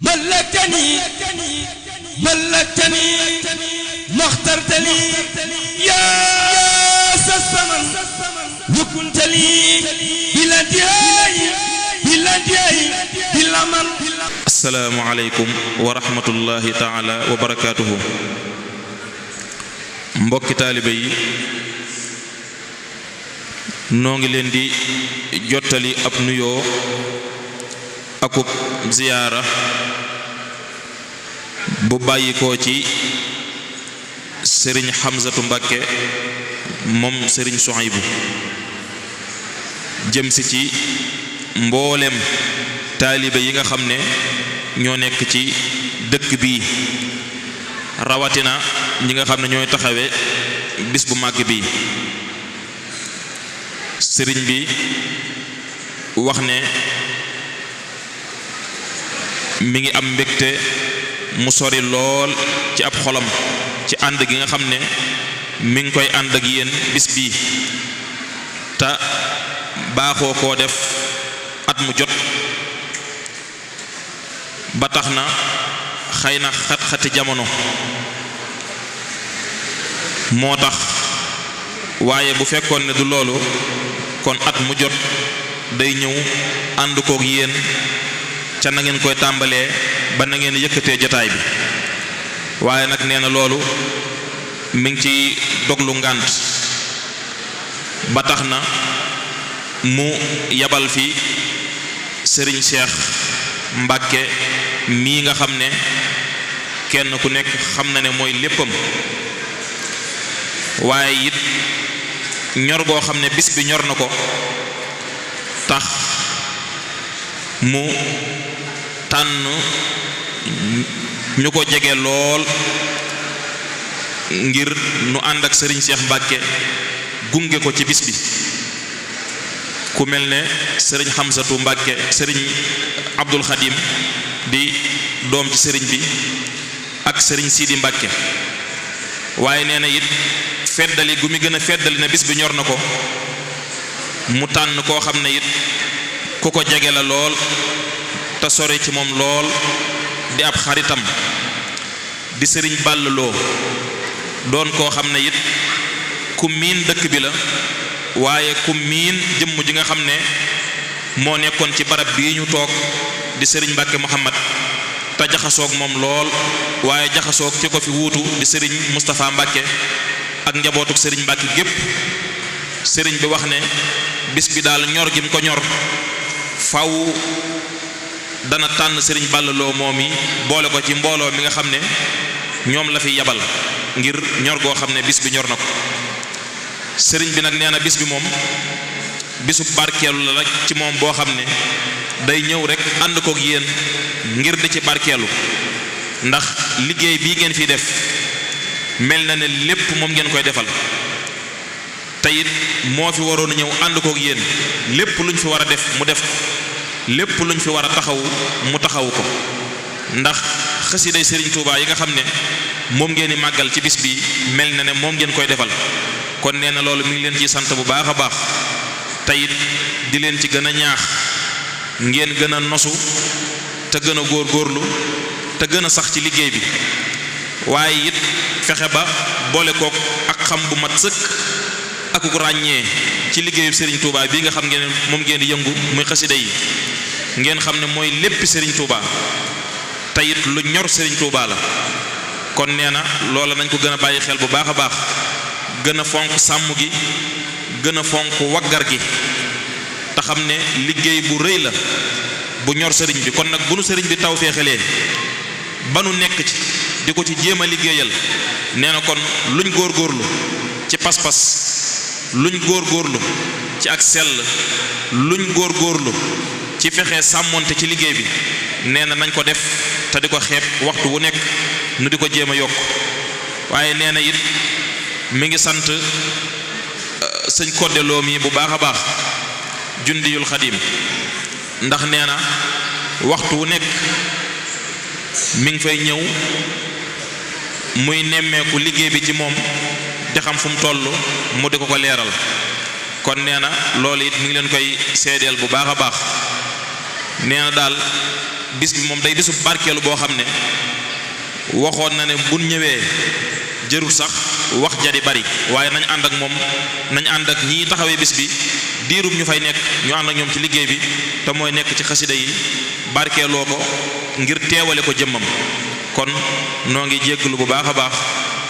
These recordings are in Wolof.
ملكتني ما اخترت لي يا الزمن وكنت لي بلا انتهاء بلا من. السلام عليكم ورحمة الله تعالى وبركاته. mbokki taalibe yi noo ngi leen di jottali ab nuyoo akub ziyaara bu bàyyikoo ci sëriñ Xamsatu Mbàkke moom sëriñ Suhaybu jëm si ci mboolem taalibe yi nga xam ne ñoo nekk ci dëkk bi rawatina ñi nga xam ne ñooy taxawe bis bu màgg bi. sëriñ bi wax ne mi ngi am mbégte mu sori lool ci ab xolam ci ànd gi nga xam ne mi ngi koy ànd ak yéen bis bii te baaxoo koo def at mu jot ba tax na xëy na xat-xati jamono moo tax waaye bu fekkoon ne du loolu kon at mu jot day ñëw ànd kook yéen ca na ngeen koy tàmbalee ba na ngeen yëkkatee jotaay bi waaye nag nee na loolu mi ngi ci doglu ngànt ba tax na mu yabal fi sëriñ Cheikh Mbàkke mii nga xam ne kenn ku nekk xam na ne mooy léppam waaye it ñor goo xam ne bis bi ñor na ko tax mu tànn ñu ko jege lool ngir nu ànd ak sëriñ Cheikh Mbàkke gunge ko ci bis bi ku mel ne sëriñ Xamsatu Mbàkke sëriñ Abdul Xadim di doom ci sëriñ bi ak sëriñ Sidi Mbàkke waaye nee na it feddali gu mi gën a feddali na bis bi ñor na ko mu tànn koo xam ne it ku ko jege la lool te sori ci moom lool di ab xaritam di sëriñ bàlluloo doon koo xam ne it ku miin dëkk bi la waaye ku miin jëmm ji nga xam ne moo nekkoon ci barab bii ñu toog di sëriñ Mbàkke Muhammad te jaxasoog moom lool waaye jaxasoog ci ko fi wuutu di sëriñ Moustapha Mbàkke ak njabootuk sëriñ Mbàkke gépp sëriñ bi wax ne bis bi daal ñor gi mu ko ñor faw dana tànn sëriñ bàlluloo moom yi boole ko ci mbooloo mi nga xam ne ñoom la fi yabal ngir ñor goo xam ne bis bi ñor na ko sëriñ bi nag nee na bis bi moom bisub barkeelu la rek ci moom boo xam ne day ñëw rek ànd kook yéen ngir di ci barkeelu ndax liggéey bii ngeen fi def mel na ne lépp moom ngeen koy defal te it moo fi waroon a ñëw ànd kook yéen lépp luñ fi war a def mu def ko lépp luñ fi war a taxawu mu taxawu ko ndax xasiday sëriñ Touba yi nga xam ne moom ngeen di màggal ci bis bi mel na ne moom ngeen koy defal kon nee na loolu mi ngi leen ciy sant bu baax a baax te it di leen ci gën a ñaax ngeen gën a nosu te gën a góorgóorlu te gën a sax ci liggéey bi waaye it fexe ba boole kook ak xam bu mat sëkk ak ku ràññee ci liggéeyu Serigne Touba bii nga xam ngeen moom ngeen di yëngu muy xasida yi ngeen xam ne mooy lépp Serigne Touba te it lu ñor Serigne Touba la kon nee na loola nañ ko gën a bàyyi xel bu baax a baax gën a fonk sàmm gi gën a fonk waggar gi te xam ne liggéey bu rëy la bu ñor sëriñ bi kon nag bu nu sëriñ bi taw feexalee ba nu nekk ci di ko ci jéem a liggéeyal nee na kon luñ góorgóorlu ci pas-pas luñ góorgóorlu ci ak sell luñ góorgóorlu ci fexe sàmmonte ci liggéey bi nee na nañ ko def te di ko xeeb waxtu wu nekk nu di ko jéem a yokk waaye nee na it mi ngi sant sëñ koddeloo mi bu baax a baax jundiyul xadim ndax nee na waxtu wu nekk mi ngi fay ñëw muy nemmeeku liggéey bi ci moom di xam fu mu toll mu di ko ko leeral kon nee na loolu it mi ngi leen koy seedeel bu baax a baax nee na daal bis bi moom day bisu barkeelu boo xam ne waxoon na ne buñ ñëwee jërul sax wax ja di bari waaye nañ ànd ak moom nañ ànd ak ñii taxawee bis bi diirub ñu fay nekk ñu ànd ak ñoom ci liggéey bi te mooy nekk ci xasida yi barkeeloo ko ngir teewale ko jëmmam kon noo ngi jégglu bu baax a baax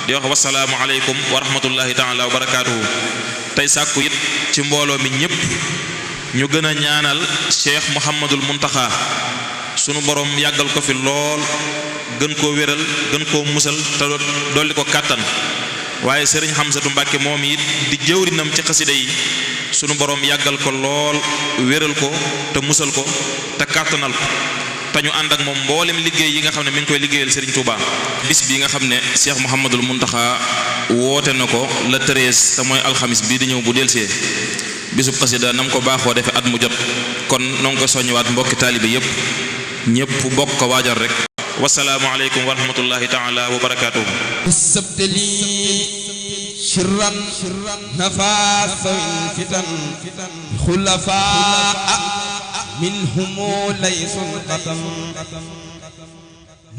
di wax wasalaamu aleykum wa rahmatullahi taala wa barakaatuhu tey sàkku it ci mbooloo mi ñépp ñu gën a ñaanal Cheikh Mouhamadul Muntaxa sunu borom yàggal ko fi lool gën koo wéral gën koo musal te dolli ko kàttan waaye sëriñ Xamsatu Mbàkke moom it di jëwrinam ci xasida yi sunu borom yàggal ko lool wéral ko te musal ko te kàttanal ko te ñu ànd ak moom mboolem liggéey yi nga xam ne mi ngi koy liggéeyal Serigne Touba. bis bi nga xam ne Cheikh Mouhamadul Muntaxa woote na ko le 13 te mooy alxamis bii di ñëw bu delsee bisub xasida nam ko baaxoo defee at mu jot kon noo ngi ko soññiwaat mbokki taalibe yépp ñépp bokk ko waajal rek. wasalaamu aleykum wa rahmatullahi taala wa barakaatuhu. شرا نفاس الفتن خلفاء منهم ليس القتم